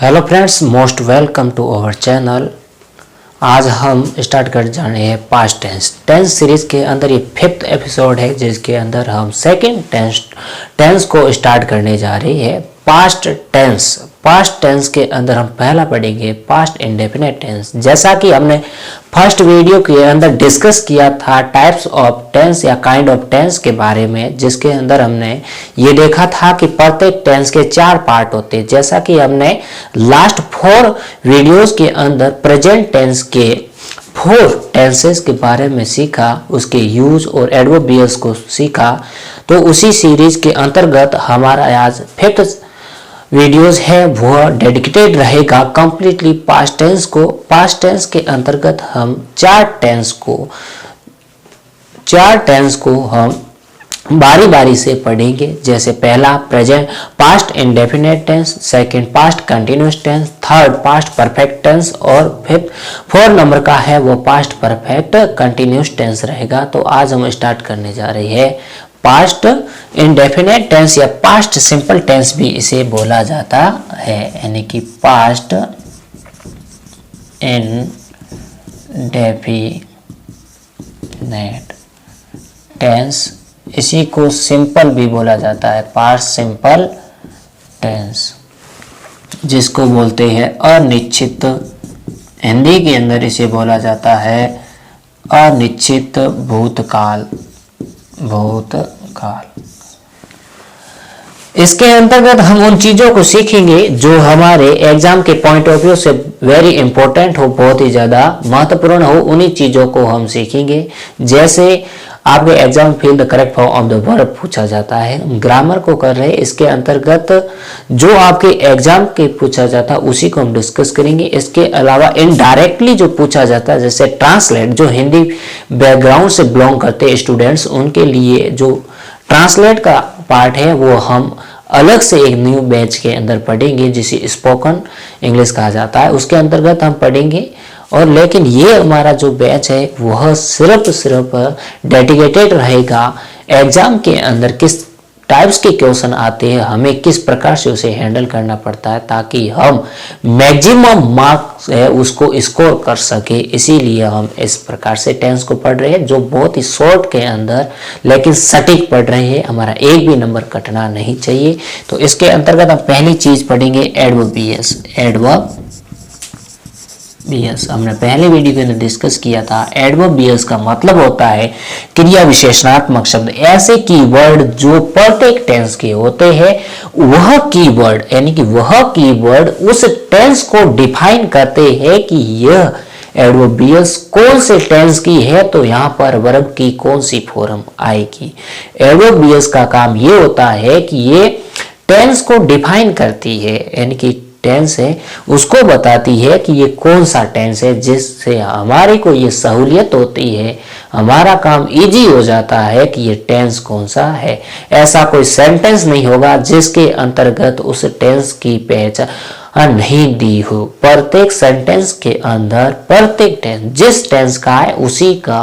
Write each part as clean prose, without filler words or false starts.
Hello friends, most welcome to our channel. आज हम start कर जाने हैं पास्ट टेंस सीरीज के अंदर। ये 5th एपिसोड है जिसके अंदर हम सेकंड टेंस को स्टार्ट करने जा रहे हैं। पास्ट टेंस के अंदर हम पहला पढ़ेंगे पास्ट इंडेफिनिट टेंस। जैसा कि हमने फर्स्ट वीडियो के अंदर डिस्कस किया था टाइप्स ऑफ टेंस या काइंड ऑफ टेंस के बारे में, जिसके अंदर हमने ये देखा था कि प्रत्येक टेंस के 4 पार्ट होते हैं। जैसा कि हमने लास्ट 4 वीडियोस के अंदर प्रेजेंट टेंस के 4 टेंसेस के बारे में सीखा, उसके यूज और एडवर्बियल्स को सीखा, तो उसी सीरीज के अंतर्गत हमारा आज 5th वीडियोस है वह डेडिकेटेड रहेगा कंप्लीटली पास्ट टेंस को। पास्ट टेंस के अंतर्गत हम 4 टेंस को हम बारी बारी से पढ़ेंगे। जैसे पहला present past indefinite tense, second past continuous tense, third past perfect tense और फिफ्थ 4 नंबर का है वो पास्ट परफेक्ट कंटिन्यूअस टेंस रहेगा। तो आज हम स्टार्ट करने जा रहे हैं पास्ट इंडेफिनिट टेंस या पास्ट सिंपल टेंस भी इसे बोला जाता है, यानी कि पास्ट इंडेफिनिट टेंस, इसी को सिंपल भी बोला जाता है, पास्ट सिंपल टेंस, जिसको बोलते हैं अनिश्चित। हिंदी के अंदर इसे बोला जाता है अनिश्चित भूतकाल। इसके अंतर्गत हम उन चीजों को सीखेंगे जो हमारे एग्जाम के पॉइंट ऑफ व्यू से वेरी इंपॉर्टेंट हो, बहुत ही ज्यादा महत्वपूर्ण हो। उन्हीं चीजों को हम सीखेंगे। जैसे आपके exam feel the correct form of the verb पूछा जाता है, ग्रामर को कर रहे हैं। इसके अंतर्गत जो आपके एग्जाम के पूछा जाता है उसी को हम डिस्कस करेंगे। इसके अलावा इनडायरेक्टली जो पूछा जाता है, जैसे ट्रांसलेट, जो हिंदी बैकग्राउंड से बिलोंग करते हैं स्टूडेंट्स, उनके लिए जो ट्रांसलेट का पार्ट है वो हम अलग से एक न्यू बैच के अंदर पढ़ेंगे, जिसे स्पोकन इंग्लिश कहा जाता है। उसके अंतर्गत हम पढ़ेंगे। और लेकिन ये हमारा जो बैच है वह सिर्फ डेडिकेटेड रहेगा एग्जाम के अंदर किस टाइप्स के क्वेश्चन आते हैं, हमें किस प्रकार से उसे हैंडल करना पड़ता है, ताकि हम मैक्सिमम मार्क्स है उसको स्कोर कर सके। इसीलिए हम इस प्रकार से टेंस को पढ़ रहे हैं, जो बहुत ही शॉर्ट के अंदर लेकिन सटीक पढ़ रहे हैं। हमारा एक भी नंबर कटना नहीं चाहिए। तो इसके अंतर्गत हम पहली चीज पढ़ेंगे एडवर्बियल्स। हमने पहले वीडियो के अंदर डिस्कस किया था। एडवर्बियल्स का मतलब होता है क्रिया विशेषणात्मक शब्द, ऐसे कीवर्ड जो प्रत्येक टेंस के होते हैं। वह कीवर्ड यानी कि वह कीवर्ड उस टेंस को डिफाइन करते हैं कि यह एडवर्बियल्स कौन से टेंस की है, तो यहाँ पर वर्ब की कौन सी फॉर्म आएगी। एडवर्बियल्स का काम ये होता है कि ये टेंस को डिफाइन करती है, यानी कि टेंस है उसको बताती है कि ये कौन सा टेंस है, जिससे हमारे को ये सहूलियत होती है, हमारा काम इजी हो जाता है कि ये टेंस कौन सा है। ऐसा कोई सेंटेंस नहीं होगा जिसके अंतर्गत उस टेंस की पहचान नहीं दी हो। प्रत्येक सेंटेंस के अंदर प्रत्येक टेंस जिस टेंस का है उसी का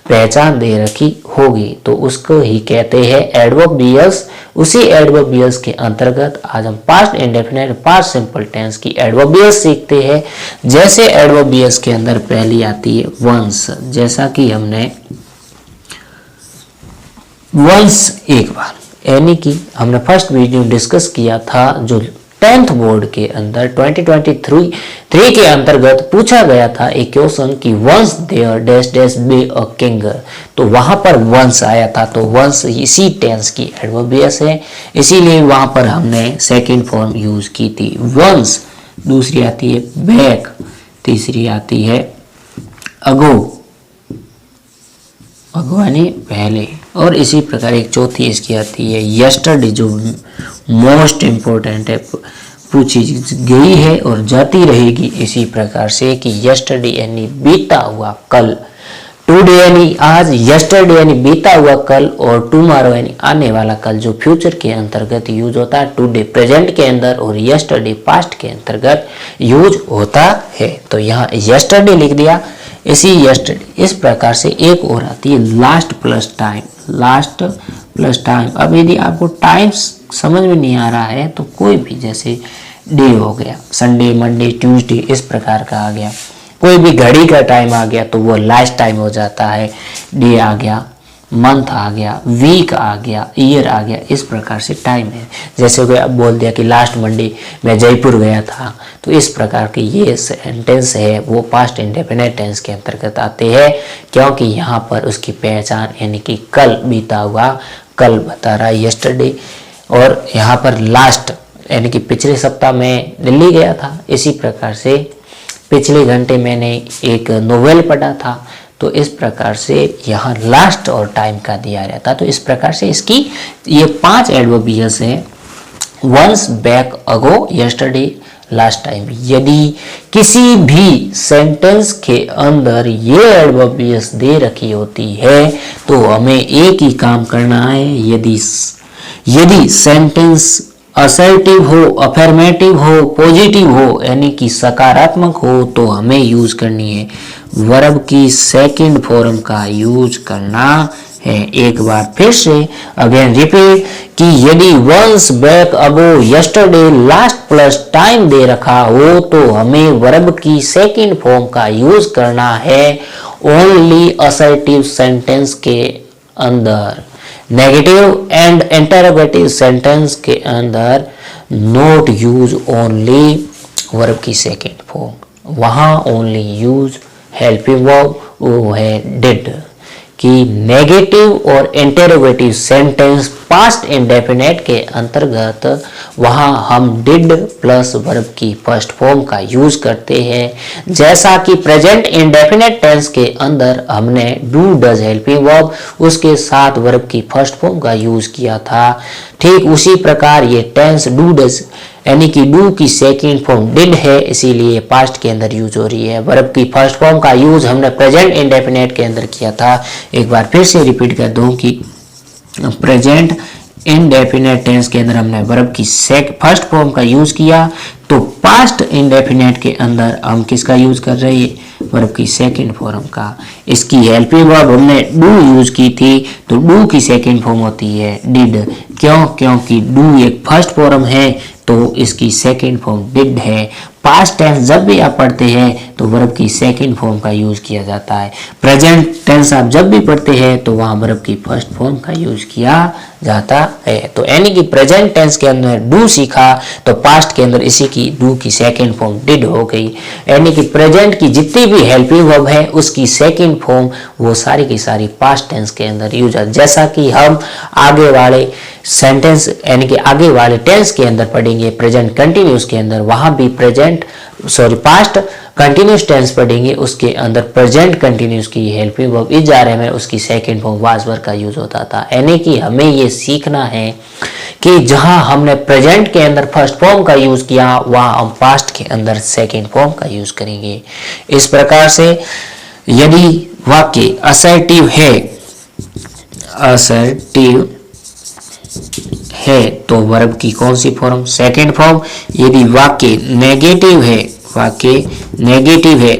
पहचान दे रखी होगी, तो उसको ही कहते हैं एडवर्बियल्स। उसी एडवर्बियल्स के अंतर्गत आज हम past indefinite past simple tense की एडवर्बियल्स सीखते हैं। जैसे एडवर्बियल्स के अंदर पहली आती है वंस। जैसा कि हमने वंस एक बार, यानी कि हमने फर्स्ट वीडियो डिस्कस किया था, जो 10th बोर्ड के अंदर 2023 के अंतर्गत पूछा गया था एक क्वेश्चन कि once there dash dash be a king, तो वहां पर वंस आया था। तो वंस इसी टेंस की एडवर्बियल्स है, इसीलिए वहां पर हमने सेकंड फॉर्म यूज की थी वंस। दूसरी आती है बैक, तीसरी आती है अगो यानी पहले, और इसी प्रकार एक चौथी इसकी आती है यस्टरडे, जो मोस्ट इंपॉर्टेंट है, पूछी गई है और जाती रहेगी इसी प्रकार से कि यस्टरडे यानी बीता हुआ कल, टुडे यानी आज, यस्टरडे यानी बीता हुआ कल, और टुमारो यानी आने वाला कल, जो फ्यूचर के अंतर्गत यूज होता है। टुडे प्रेजेंट के अंदर और यस्टरडे पास्ट के अंतर्गत यूज होता है। तो यहाँ यस्टरडे लिख दिया, इसी यस्टरडे। इस प्रकार से एक और आती है लास्ट प्लस टाइम। अब यदि आपको टाइम्स समझ में नहीं आ रहा है तो कोई भी, जैसे डे हो गया, संडे, मंडे, ट्यूसडे इस प्रकार का आ गया। कोई भी घड़ी का टाइम आ गया तो वो लास्ट टाइम हो जाता है। डे आ गया, मंथ आ गया, वीक आ गया, ईयर आ गया, इस प्रकार से टाइम है। जैसे कोई अब बोल दिया कि लास्ट मंडे मैं जयपुर गया था, तो इस प्रकार के ये सेंटेंस है वो पास्ट इंडेफिनिट टेंस के अंतर्गत आते हैं, क्योंकि यहाँ पर उसकी पहचान यानी कि कल बीता हुआ, कल बता रहा है यस्टरडे, और यहाँ पर लास्ट यानी कि पिछले सप्ताह में दिल्ली गया था। इसी प्रकार से पिछले घंटे मैंने एक नोवेल पढ़ा था, तो इस प्रकार से यहाँ लास्ट और टाइम का दिया रहता। तो इस प्रकार से इसकी ये 5 एडवर्बियल्स हैं, वंस, बैक, अगो, यस्टरडे, लास्ट टाइम। यदि किसी भी सेंटेंस के अंदर ये एडवर्बियल्स दे रखी होती है तो हमें एक ही काम करना है। यदि सेंटेंस असर्टिव हो, अफर्मेटिव हो, पॉजिटिव हो यानी कि सकारात्मक हो, तो हमें यूज करनी है वर्ब की सेकंड फॉर्म का यूज करना है। एक बार फिर से अगेन रिपीट कि यदि वंस, बैक, अगो, यस्टरडे, लास्ट प्लस टाइम दे रखा हो तो हमें वर्ब की सेकंड फॉर्म का यूज करना है ओनली असर्टिव सेंटेंस के अंदर। नेगेटिव एंड इंटरोगेटिव सेंटेंस के अंदर नॉट यूज ओनली वर्ब की सेकंड फॉर्म, वहां ओनली यूज हेल्पिंग वर्ब, वो है डिड। कि नेगेटिव और इंटरोगेटिव सेंटेंस पास्ट इंडेफिनेट के अंतर्गत वहां हम डिड प्लस वर्ब की फर्स्ट फॉर्म का यूज करते हैं। जैसा कि प्रेजेंट इंडेफिनेट टेंस के अंदर हमने डू, डज, हेल्पिंग वर्ब उसके साथ वर्ब की फर्स्ट फॉर्म का यूज किया था, ठीक उसी प्रकार ये टेंस डू, डज यानी कि डू की सेकंड फॉर्म डिड है, इसीलिए पास्ट के अंदर यूज हो रही है। वर्ब की फर्स्ट फॉर्म का यूज हमने प्रेजेंट इंडेफिनेट के अंदर किया था। एक बार फिर से रिपीट कर दूं कि प्रेजेंट इंडेफिनेट टेंस के अंदर हमने वर्ब की फर्स्ट फॉर्म का यूज किया, तो पास्ट इंडेफिनेट के अंदर हम किसका यूज कर रहे हैं? वर्ब की सेकंड फॉर्म का। इसकी हेल्पिंग वर्ब हमने डू यूज की थी, तो डू की सेकंड फॉर्म होती है डिड। क्यों? क्योंकि डू एक फर्स्ट फॉर्म है तो इसकी सेकंड फॉर्म डिड है। पास्ट टेंस जब भी आप पढ़ते हैं तो वर्ब की सेकंड फॉर्म का यूज किया जाता है। प्रेजेंट टेंस आप जब भी पढ़ते हैं तो वहां वर्ब की फर्स्ट फॉर्म का यूज किया जाता है। तो यानी कि प्रेजेंट टेंस के अंदर डू सीखा तो पास्ट के अंदर इसी की डू की सेकंड फॉर्म डिड हो गई। यानी कि प्रेजेंट की जितनी भी हेल्पिंग वर्ब है उसकी सेकंड फॉर्म वो सारी की सारी पास्ट टेंस के अंदर यूज है। जैसा कि हम आगे वाले सेंटेंस यानी कि आगे वाले टेंस के अंदर पढ़ेंगे, प्रेजेंट कंटिन्यूस के अंदर वहां भी पास्ट कंटिन्यूस टेंस पढ़ेंगे, उसके अंदर प्रेजेंट कंटिन्यूस की हेल्पिंग वर्ब इस जा रहे में उसकी सेकंड फॉर्म वाज वर्ब का यूज होता था। यानी कि हमें ये सीखना है कि जहां हमने प्रेजेंट के अंदर फर्स्ट फॉर्म का यूज किया वहां हम पास्ट के अंदर सेकंड फॉर्म का यूज करेंगे। इस प्रकार से यदि वाक्य असर्टिव है तो वर्ब की कौन सी फॉर्म? Second form. यदि वाक्य नेगेटिव है,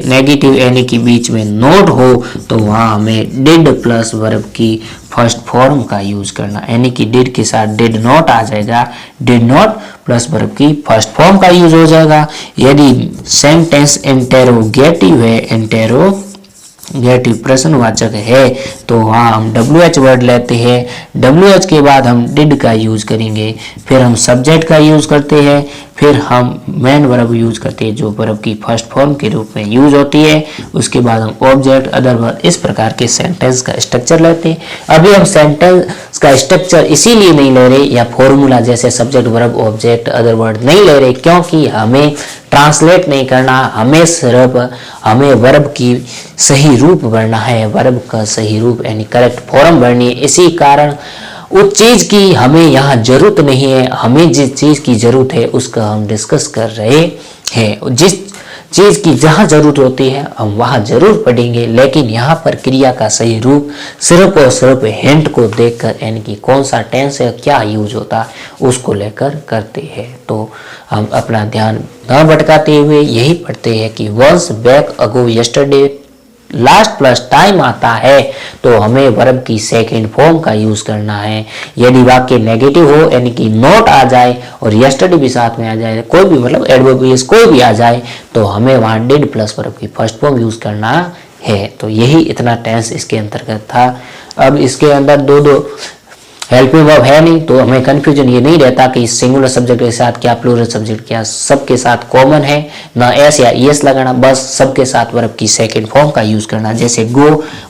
नेगेटिव यानी कि बीच में नोट हो तो वहां हमें डिड प्लस वर्ब की फर्स्ट फॉर्म का यूज करना, यानी कि डिड के साथ डिड नॉट आ जाएगा, डिड नॉट प्लस वर्ब की फर्स्ट फॉर्म का यूज हो जाएगा। यदि सेंटेंस इंटेरोगेटिव है, इंटेरोगेटिव प्रश्नवाचक है, तो वहाँ हम WH वर्ड लेते हैं। WH के बाद हम डिड का यूज करेंगे, फिर हम सब्जेक्ट का यूज करते हैं, फिर हम मेन वर्ब यूज करते हैं जो वर्ब की फर्स्ट फॉर्म के रूप में यूज होती है। उसके बाद हम ऑब्जेक्ट, अदर वर्ब, इस प्रकार के सेंटेंस का स्ट्रक्चर लेते हैं। अभी हम सेंटेंस का स्ट्रक्चर इसीलिए नहीं ले रहे या फॉर्मूला जैसे subject, verb, object, other word नहीं ले रहे क्योंकि हमें ट्रांसलेट नहीं करना, हमें सिर्फ हमें वर्ब की सही रूप भरना है, वर्ब का सही रूप यानी करेक्ट फॉर्म भरनी है। इसी कारण उस चीज की हमें यहाँ जरूरत नहीं है, हमें जिस चीज की जरूरत है उसका हम डिस्कस कर रहे हैं। जिस चीज की जहां जरूरत होती है हम वहां जरूर पढ़ेंगे, लेकिन यहाँ पर क्रिया का सही रूप सिर्फ और सिर्फ हिंट को देखकर यानी कि कौन सा टेंस है, क्या यूज होता है उसको लेकर करते हैं। तो हम अपना ध्यान न भटकाते हुए यही पढ़ते हैं कि वंस, बैक, अगो, यस्टरडे, लास्ट प्लस टाइम आता है तो हमें वर्ब की सेकंड फॉर्म का यूज करना है। यदि वाक्य नेगेटिव हो यानी कि नॉट आ जाए और यस्टरडे भी साथ में आ जाए, कोई भी मतलब एडवर्ब बीएस कोई भी आ जाए तो हमें वहां डिड प्लस वर्ब की फर्स्ट फॉर्म यूज करना है। तो यही इतना टेंस इसके अंतर्गत था। अब इसके अंदर दो दो हेल्पिंग वर्ब है नहीं तो हमें कंफ्यूजन ये नहीं रहता कि सिंगुलर सब्जेक्ट के साथ क्या प्लूरल सब्जेक्ट क्या सबके साथ कॉमन है, ना एस या एस लगाना, बस सबके साथ वर्ब की सेकंड फॉर्म का यूज करना। जैसे गो,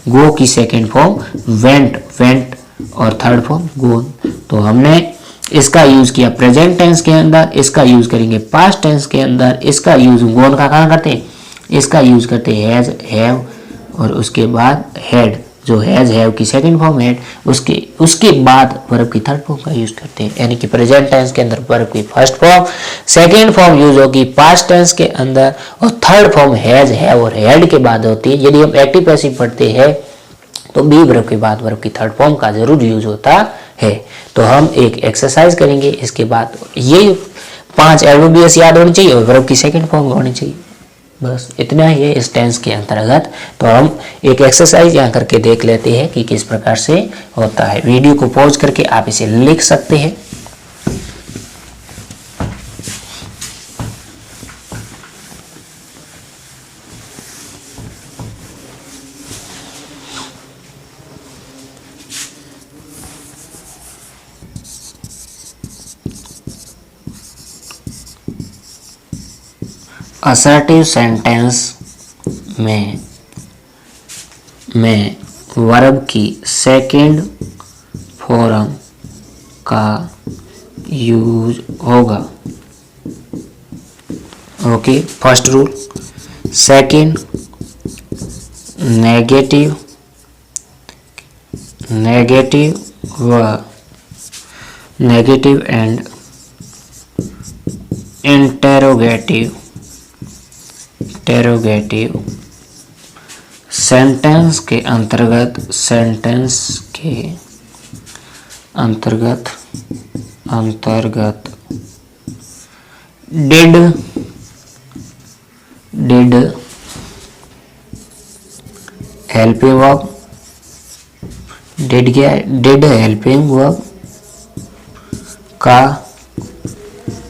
गो की सेकंड फॉर्म वेंट, वेंट और थर्ड फॉर्म गोन। तो हमने इसका यूज किया प्रेजेंट टेंस के अंदर, इसका यूज करेंगे पास्ट टेंस के अंदर। इसका यूज गोन का कहाँ करते हैं, इसका यूज करते हैं हैज, हैव और उसके बाद हैड, जो हैज हैव की सेकंड फॉर्म हैड, उसके बाद वर्ब की थर्ड फॉर्म का यूज करते हैं। यानी कि प्रेजेंट टेंस के अंदर वर्ब की first form, second form use होगी पास्ट टेंस के अंदर और थर्ड फॉर्म हैज हैव और हैड के बाद होती है। यदि हम एक्टिव पैसिव पढ़ते हैं तो बी वर्ब के बाद वर्ब की थर्ड फॉर्म का जरूर यूज होता है। तो हम एक एक्सरसाइज करेंगे, इसके बाद ये 5 एडवर्बियस याद होनी चाहिए और वर्ब की सेकंड फॉर्म होनी चाहिए, बस इतना ही है इस टेंस के अंतर्गत। तो हम एक एक्सरसाइज यहाँ करके देख लेते हैं कि किस प्रकार से होता है। वीडियो को पॉज करके आप इसे लिख सकते हैं। असर्टिव सेंटेंस में वर्ब की सेकंड फॉर्म का यूज होगा। Okay, first rule, second negative and interrogative sentence के अंतर्गत did helping verb, did helping verb का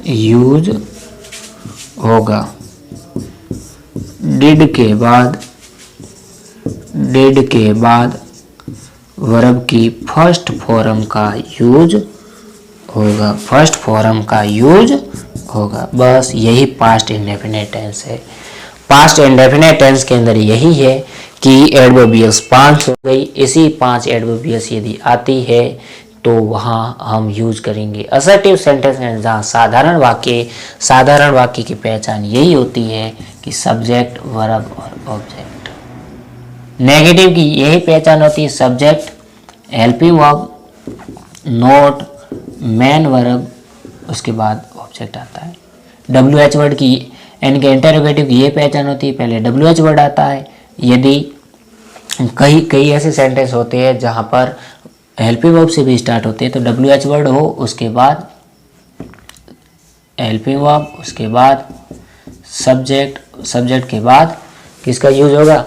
यूज होगा। डिड के बाद वर्ब की फर्स्ट फॉर्म का यूज होगा, बस यही पास्ट इंडेफिनिट टेंस है। पास्ट इंडेफिनिट टेंस के अंदर यही है कि एडवर्बियस 5 हो गई। इसी 5 एडवर्बियस यदि आती है तो वहाँ हम यूज करेंगे असर्टिव सेंटेंस में, जहाँ साधारण वाक्य की पहचान यही होती है कि सब्जेक्ट, वर्ब और ऑब्जेक्ट। नेगेटिव की यही पहचान होती है, subject, helping verb, note, main verb, उसके बाद ऑब्जेक्ट आता है। WH वर्ड की यानी कि इंटरोगेटिव की यही पहचान होती है, पहले WH वर्ड आता है। यदि कई ऐसे सेंटेंस होते हैं जहाँ पर हेल्पिंग वर्ब से भी स्टार्ट होते हैं तो WH वर्ड हो, उसके बाद हेल्पिंग वर्ब, उसके बाद सब्जेक्ट के बाद किसका यूज होगा,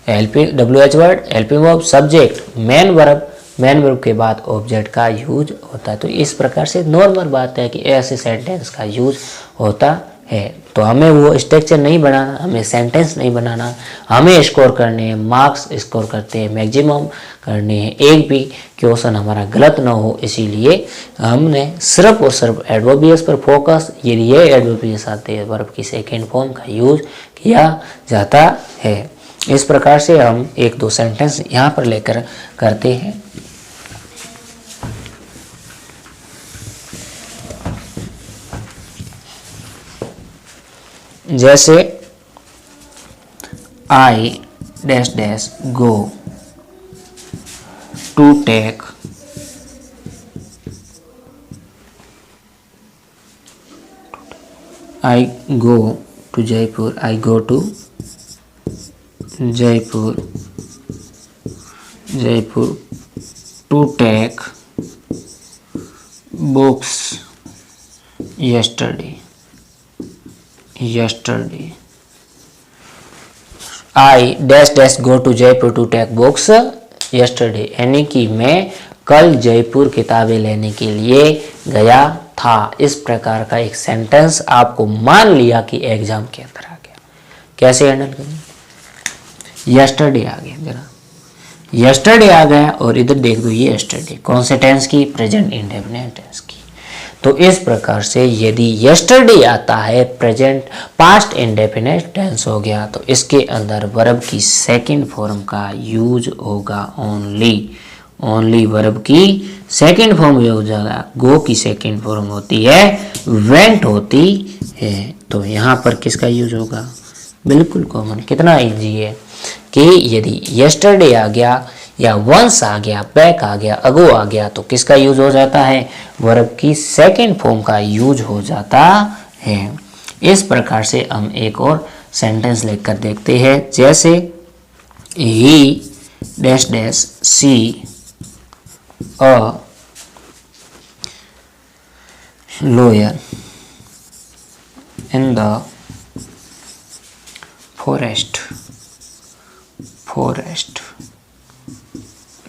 WH word, helping verb, subject, main verb के बाद ऑब्जेक्ट का यूज होता है। तो इस प्रकार से नॉर्मल बात है कि ऐसे सेंटेंस का यूज होता है। तो हमें वो स्ट्रक्चर नहीं बनाना, हमें सेंटेंस नहीं बनाना, हमें स्कोर करने हैं, मार्क्स स्कोर करते हैं, मैक्सिमम करने हैं, एक भी क्वेश्चन हमारा गलत ना हो, इसीलिए हमने सिर्फ और सिर्फ एडवर्बियस पर फोकस, यदि ये एडवर्बियस आते हैं वर्ब की सेकेंड फॉर्म का यूज किया जाता है। इस प्रकार से हम 1-2 सेंटेंस यहाँ पर लेकर करते हैं। जैसे I dash dash go to take I go to Jaipur, I go to Jaipur to take books yesterday। I dash dash go to Jaipur to take books yesterday, यानी कि मैं कल जयपुर किताबें लेने के लिए गया था। इस प्रकार का एक सेंटेंस आपको मान लिया कि एग्जाम के अंदर आ गया, कैसे हैंडल करेंगे? यस्टरडे आ गया, जरा यस्टरडे आ गया और इधर देख दो ये यस्टरडे कौन से टेंस की? प्रेजेंट इंडेफिनिट टेंस की। तो इस प्रकार से यदि यस्टरडे आता है प्रेजेंट पास्ट इंडेफिनिट टेंस हो गया, तो इसके अंदर वर्ब की सेकंड फॉर्म का यूज होगा ओनली वर्ब की सेकंड फॉर्म यूज होगा। गो की सेकंड फॉर्म होती है वेंट होती है, तो यहाँ पर किसका यूज होगा? बिल्कुल कॉमन, कितना इजी है कि यदि यस्टरडे आ गया या वंस आ गया, बैक आ गया, अगो आ गया, तो किसका यूज हो जाता है? वर्ब की सेकंड फॉर्म का यूज हो जाता है। इस प्रकार से हम एक और सेंटेंस लेकर देखते हैं, जैसे ही dash dash see a lawyer in the forest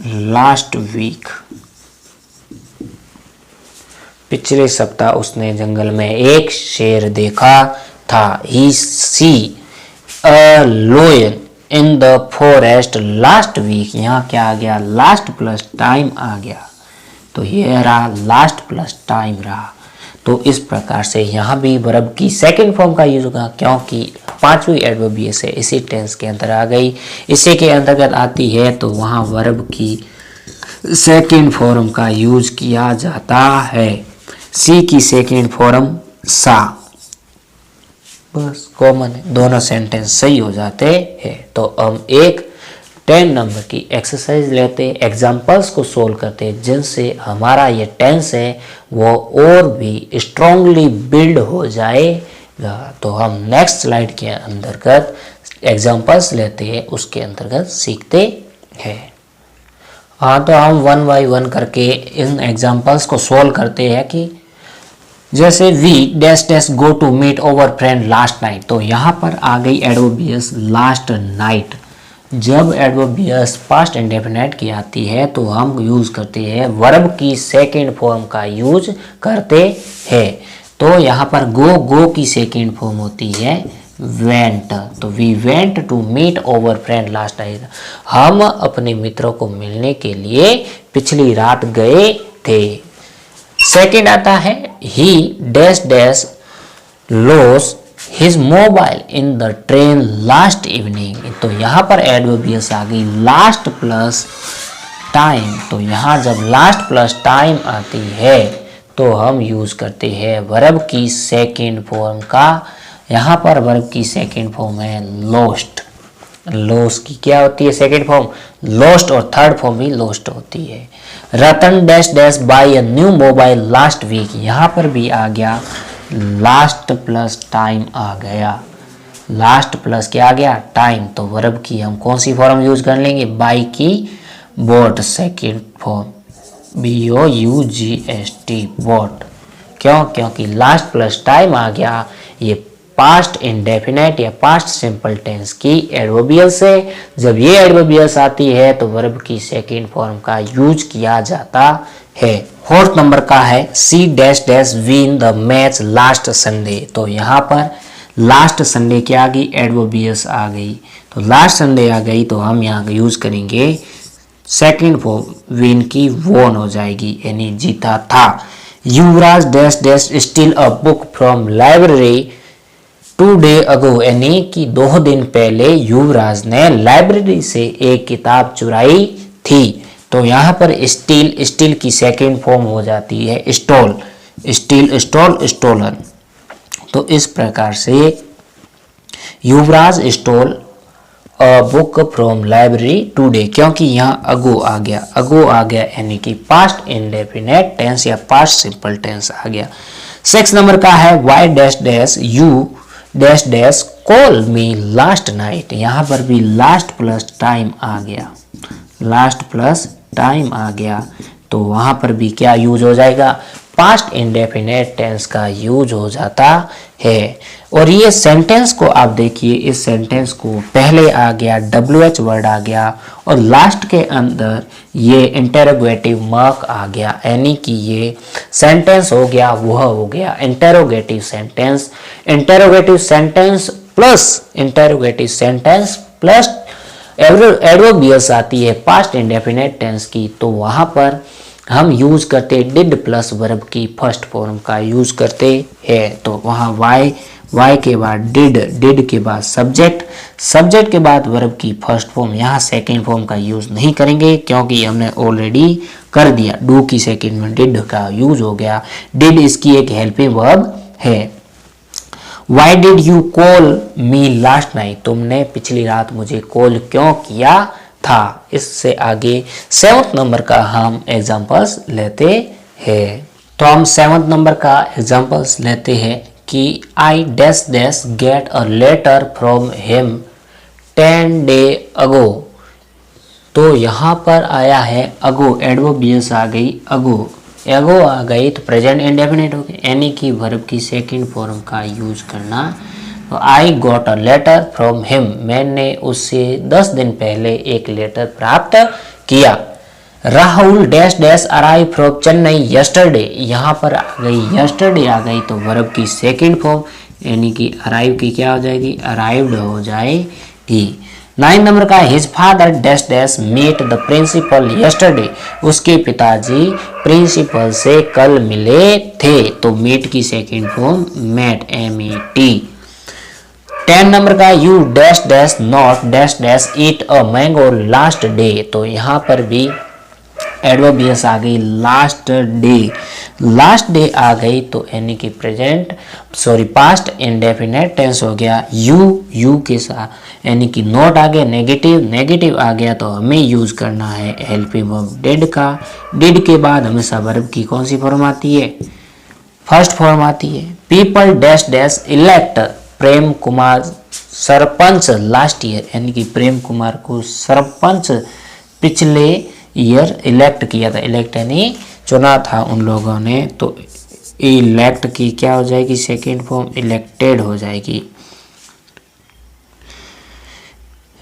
last week, पिछले सप्ताह उसने जंगल में एक शेर देखा था। He see a lion in the forest last week, यहाँ क्या आ गया? लास्ट प्लस टाइम आ गया, तो ये रहा लास्ट प्लस टाइम रहा। तो इस प्रकार से यहाँ भी वर्ब की सेकंड फॉर्म का यूज होगा, क्योंकि पांचवी एडवर्ब बीएस है, इसी टेंस के अंदर आ गई, इसी के अंतर्गत आती है, तो वहाँ वर्ब की सेकंड फॉर्म का यूज किया जाता है। सी की सेकंड फॉर्म सा, बस कॉमन है, दोनों सेंटेंस सही हो जाते हैं। तो हम एक 10 नंबर की एक्सरसाइज लेते हैं, एग्जाम्पल्स को सोल्व करते हैं, जिनसे हमारा ये टेंस है वो और भी स्ट्रांगली बिल्ड हो जाएगा। तो हम नेक्स्ट स्लाइड के अंतर्गत एग्जाम्पल्स लेते हैं, उसके अंतर्गत सीखते हैं। हाँ, तो हम 1 बाय 1 करके इन एग्जाम्पल्स को सोल्व करते हैं कि जैसे we dash dash go to meet our friend last night, तो यहाँ पर आ गई एडवर्ब बीएस लास्ट नाइट। जब एडवर्ब बीएस पास्ट इंडेफिनिट की आती है तो हम यूज करते हैं वर्ब की सेकंड फॉर्म का यूज करते हैं। तो यहाँ पर गो की सेकंड फॉर्म होती है वेंट, तो we went to meet our friend last night, हम अपने मित्रों को मिलने के लिए पिछली रात गए थे। सेकंड आता है ही dash dash loss his mobile in the train last evening, तो यहाँ पर एडवर्ब बीएस आ गई लास्ट प्लस टाइम। तो यहाँ जब लास्ट प्लस टाइम आती है तो हम यूज करते हैं वर्ब की सेकंड फॉर्म का। यहाँ पर वर्ब की सेकंड फॉर्म है लोस्ट। लॉस की क्या होती है सेकंड फॉर्म? लॉस्ट, और थर्ड फॉर्म भी लॉस्ट होती है। Ratan dash dash buy a new mobile last week, यहाँ पर भी आ गया लास्ट प्लस टाइम आ गया, लास्ट प्लस क्या आ गया? टाइम। तो वर्ब की हम कौन सी फॉर्म यूज कर लेंगे? बाय की boat second form, BOUGST boat. क्यों? क्योंकि लास्ट प्लस टाइम आ गया, ये पास्ट इंडेफिनेट या पास्ट सिंपल टेंस की एडवर्बियल्स है। जब ये एडवर्बियल्स आती है तो वर्ब की सेकंड फॉर्म का यूज किया जाता है। फोर्थ नंबर का है she dash dash win the match last Sunday, तो यहाँ पर लास्ट संडे क्या आ गई? एडवर्बियल्स आ गई, तो लास्ट संडे आ गई, तो हम यहाँ यूज करेंगे सेकंड फॉर्म विन की वोन हो जाएगी, यानी जीता था। Yuvraj dash dash steal a book from library 2 days ago, यानी कि 2 दिन पहले युवराज ने लाइब्रेरी से एक किताब चुराई थी। तो यहाँ पर स्टील की सेकंड फॉर्म हो जाती है स्टोल, स्टील स्टोल स्टोलन। तो इस प्रकार से Yuvraj stole a book from library today, क्योंकि यहाँ अगो आ गया यानी कि पास्ट इंडेफिनेट टेंस या पास्ट सिंपल टेंस आ गया। 6 नंबर का है why dash dash you dash dash call me last night, यहाँ पर भी लास्ट प्लस टाइम आ गया, लास्ट प्लस टाइम आ गया, तो वहां पर भी क्या यूज हो जाएगा? पास्ट इंडेफिनेट टेंस का यूज हो जाता है। और ये सेंटेंस को आप देखिए, इस सेंटेंस को पहले आ गया WH वर्ड आ गया और लास्ट के अंदर ये इंटेरोगेटिव मार्क आ गया, यानी कि ये सेंटेंस हो गया, वह हो गया interrogative sentence. Interrogative sentence plus adverbs आती है पास्ट इंडेफिनेट टेंस की, तो वहां पर हम यूज करते डिड प्लस वर्ब की फर्स्ट फॉर्म का यूज करते हैं। तो वहां वाई के बाद डिड के बाद सब्जेक्ट के बाद वर्ब की फर्स्ट फॉर्म। यहाँ सेकेंड फॉर्म का यूज नहीं करेंगे क्योंकि हमने ऑलरेडी कर दिया, डू की सेकेंड में डिड का यूज हो गया। डिड इसकी एक हेल्पिंग वर्ब है। Why did you call me last night, तुमने पिछली रात मुझे कॉल क्यों किया था। इससे आगे 7th नंबर का हम एग्जांपल्स लेते हैं। तो हम 7th नंबर का एग्जांपल्स लेते हैं कि I dash dash get a letter from him 10 days अगो। तो यहाँ पर आया है अगो, एडवर्बियस आ गई अगो आ गई तो प्रेजेंट इंडेफिनिट हो गई, यानी कि वर्ब की सेकंड फॉर्म का यूज करना। तो I got a letter from him, मैंने उससे 10 दिन पहले एक लेटर प्राप्त किया। Rahul dash dash arrive from Chennai yesterday, यहाँ पर आ गई यस्टरडे आ गई तो वर्ब की सेकंड फॉर्म यानी कि अराइव की क्या हो जाएगी, अराइव्ड हो जाएगी। 9 नंबर का his father dash dash meet the principal yesterday, उसके पिताजी प्रिंसिपल से कल मिले थे। तो मीट की सेकंड फॉर्म मेट, MET। 10 नंबर का you dash dash not dash dash eat a mango last day, तो यहाँ पर भी एडवर्बियस आ गई लास्ट डे आ गई तो यानी कि पास्ट इंडेफिनेट टेंस हो गया। यू के साथ यानी कि नॉट आ गया, नेगेटिव आ गया तो हमें यूज करना है हेल्पिंग वर्ब डिड का। डिड के बाद हमेशा वर्ब की कौन सी फॉर्म आती है, फर्स्ट फॉर्म आती है। People dash dash elect Prem Kumar sarpanch last year, यानी कि प्रेम कुमार को सरपंच पिछले ईयर इलेक्ट किया था। इलेक्ट यानी चुना था उन लोगों ने, तो इलेक्ट की क्या हो जाएगी, सेकेंड फॉर्म इलेक्टेड हो जाएगी।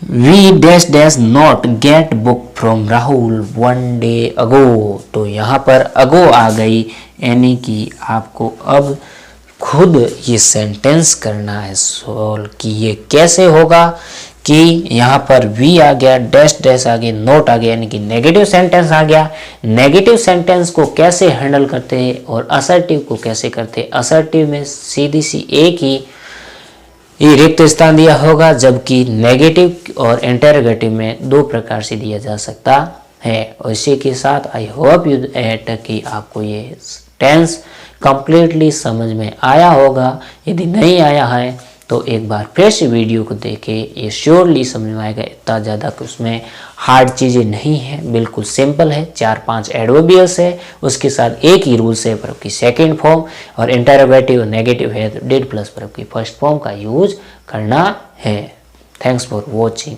We dash dash not get book from Rahul 1 day अगो, तो यहाँ पर अगो आ गई, यानी कि आपको अब खुद ये सेंटेंस करना है सॉल्व कि ये कैसे होगा। कि यहाँ पर वी आ गया, डैश डैश आ गया, नोट आ गया, यानी कि नेगेटिव सेंटेंस आ गया। नेगेटिव सेंटेंस को कैसे हैंडल करते हैं और असर्टिव को कैसे करते हैं। असर्टिव में सीधी सी एक ही रिक्त स्थान दिया होगा, जबकि नेगेटिव और इंटेरोगेटिव में 2 प्रकार से दिया जा सकता है। और इसी के साथ आई होप यू एट कि आपको ये टेंस कंप्लीटली समझ में आया होगा। यदि नहीं आया है तो एक बार फिर से वीडियो को देखें, ये श्योरली समझ में आएगा। इतना ज़्यादा उसमें हार्ड चीज़ें नहीं है, बिल्कुल सिंपल है। 4-5 एडवर्बियस है, उसके साथ एक ही रूल्स है वर्ब की सेकंड फॉर्म, और इंटरोगेटिव नेगेटिव है तो डिड प्लस वर्ब की फर्स्ट फॉर्म का यूज करना है। Thanks for watching.